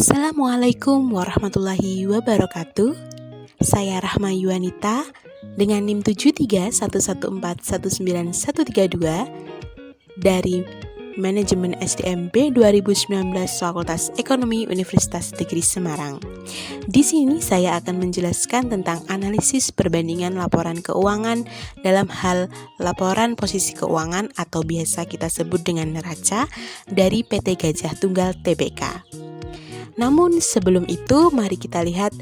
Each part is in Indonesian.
Assalamualaikum warahmatullahi wabarakatuh. Saya Rahma Yuanita dengan NIM 7311419132 dari Manajemen SDM B 2019 Fakultas Ekonomi Universitas Negeri Semarang. Di sini saya akan menjelaskan tentang analisis perbandingan laporan keuangan dalam hal laporan posisi keuangan atau biasa kita sebut dengan neraca dari PT Gajah Tunggal Tbk. Namun sebelum itu, mari kita lihat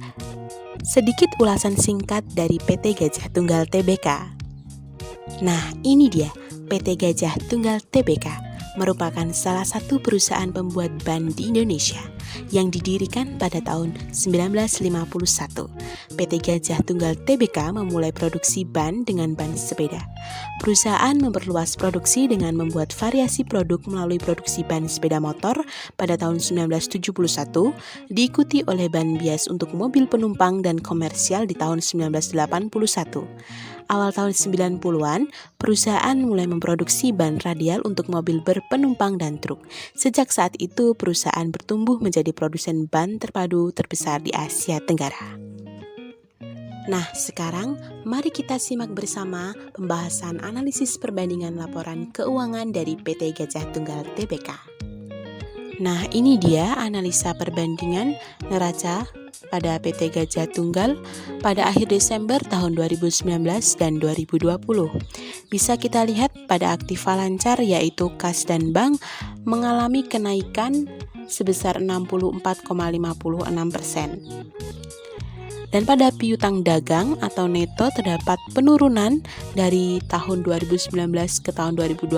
sedikit ulasan singkat dari PT Gajah Tunggal Tbk. Nah, ini dia PT Gajah Tunggal Tbk, merupakan salah satu perusahaan pembuat ban di Indonesia yang didirikan pada tahun 1951. PT Gajah Tunggal Tbk memulai produksi ban dengan ban sepeda. Perusahaan memperluas produksi dengan membuat variasi produk melalui produksi ban sepeda motor pada tahun 1971, diikuti oleh ban bias untuk mobil penumpang dan komersial di tahun 1981. Awal tahun 90-an, perusahaan mulai memproduksi ban radial untuk mobil berpenumpang dan truk. Sejak saat itu, perusahaan bertumbuh menjadi produsen ban terpadu terbesar di Asia Tenggara. Nah, sekarang mari kita simak bersama pembahasan analisis perbandingan laporan keuangan dari PT Gajah Tunggal Tbk. Nah, ini dia analisa perbandingan neraca pada PT Gajah Tunggal pada akhir Desember tahun 2019 dan 2020. Bisa kita lihat pada aktiva lancar yaitu kas dan bank mengalami kenaikan sebesar 64,56%. Dan pada piutang dagang atau neto terdapat penurunan dari tahun 2019 ke tahun 2020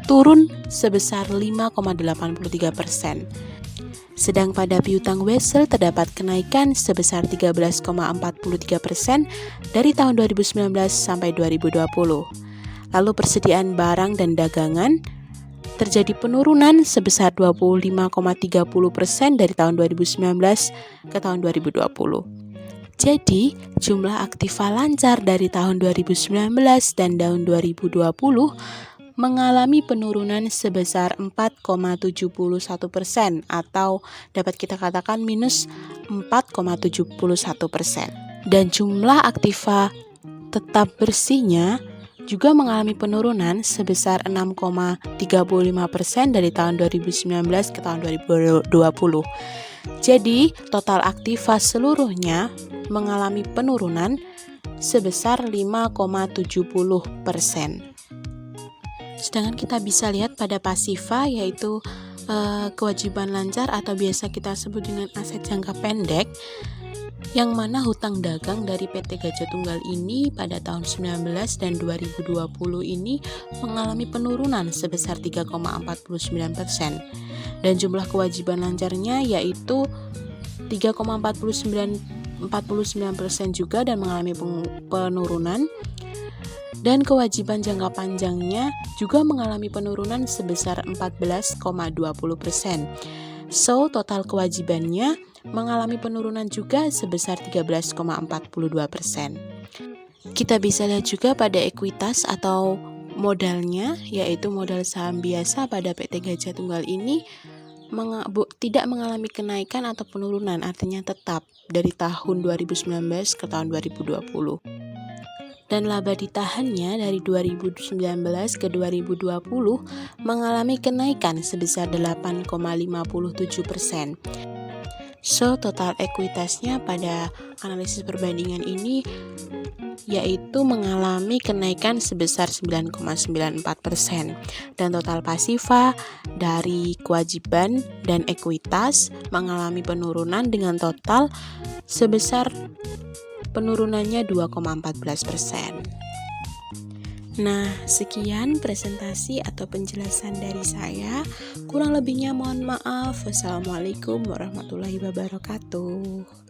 turun sebesar 5,83%. Sedang pada piutang wesel terdapat kenaikan sebesar 13,43% dari tahun 2019 sampai 2020. Lalu persediaan barang dan dagangan terjadi penurunan sebesar 25,30% dari tahun 2019 ke tahun 2020. Jadi, jumlah aktiva lancar dari tahun 2019 dan tahun 2020 mengalami penurunan sebesar 4,71% atau dapat kita katakan minus 4,71%. Dan jumlah aktiva tetap bersihnya juga mengalami penurunan sebesar 6,35% dari tahun 2019 ke tahun 2020. Jadi, total aktiva seluruhnya mengalami penurunan sebesar 5,70%. Sedangkan kita bisa lihat pada pasiva yaitu kewajiban lancar atau biasa kita sebut dengan aset jangka pendek, yang mana hutang dagang dari PT Gajah Tunggal ini pada tahun 19 dan 2020 ini mengalami penurunan sebesar 3,49%. Dan jumlah kewajiban lancarnya yaitu 3,49% juga dan mengalami penurunan. Dan kewajiban jangka panjangnya juga mengalami penurunan sebesar 14,20%. So, total kewajibannya mengalami penurunan juga sebesar 13,42%. Kita bisa lihat juga pada ekuitas atau modalnya, yaitu modal saham biasa pada PT Gajah Tunggal ini tidak mengalami kenaikan atau penurunan, artinya tetap dari tahun 2019 ke tahun 2020. Dan laba ditahannya dari 2019 ke 2020 mengalami kenaikan sebesar 8,57%. So, total ekuitasnya pada analisis perbandingan ini yaitu mengalami kenaikan sebesar 9,94%. Dan total pasiva dari kewajiban dan ekuitas mengalami penurunan dengan total sebesar penurunannya 2,14%. Nah, sekian presentasi atau penjelasan dari saya. Kurang lebihnya mohon maaf. Wassalamualaikum warahmatullahi wabarakatuh.